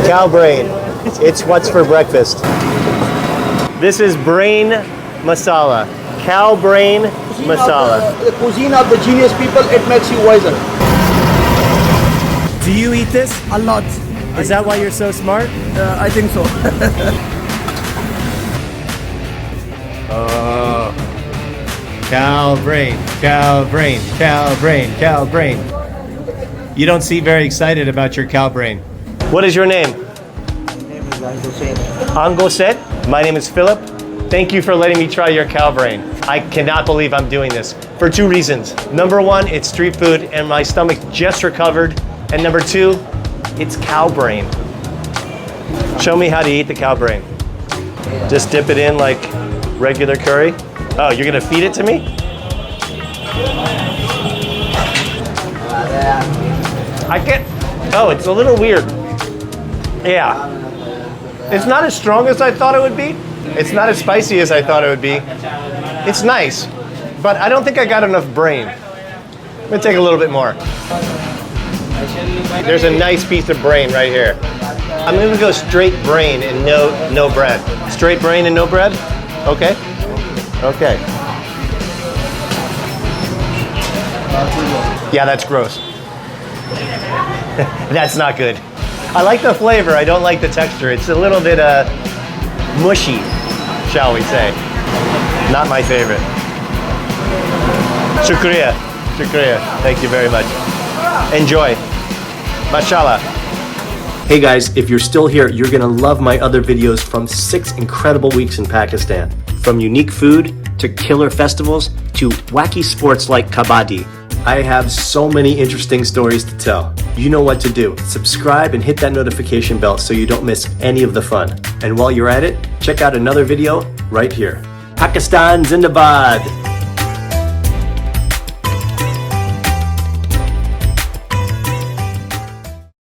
Cow brain. It's what's for breakfast. This is Brain Masala. Cow brain masala. The cuisine of the genius people, it makes you wiser. Do you eat this? A lot. Is that why you're so smart? I think so. Oh. Cow brain, cow brain, cow brain, cow brain. You don't seem very excited about your cow brain. What is your name? My name is Hussein. Angoset. My name is Philip. Thank you for letting me try your cow brain. I cannot believe I'm doing this for two reasons. Number one, it's street food and my stomach just recovered. And number two, it's cow brain. Show me how to eat the cow brain. Just dip it in like regular curry. Oh, you're gonna feed it to me? I can't. Oh, it's a little weird. Yeah. It's not as strong as I thought it would be. It's not as spicy as I thought it would be. It's nice, but I don't think I got enough brain. I'm gonna take a little bit more. There's a nice piece of brain right here. I'm gonna go straight brain and no bread. Straight brain and no bread? Okay. Okay. Yeah, that's gross. That's not good. I like the flavor, I don't like the texture. It's a little bit mushy, shall we say. Not my favorite. Shukriya. Shukriya. Thank you very much. Enjoy. Mashallah. Hey guys, if you're still here, you're gonna love my other videos from 6 incredible weeks in Pakistan. From unique food, to killer festivals, to wacky sports like kabaddi. I have so many interesting stories to tell. You know what to do. Subscribe and hit that notification bell so you don't miss any of the fun. And while you're at it, check out another video right here. Pakistan Zindabad!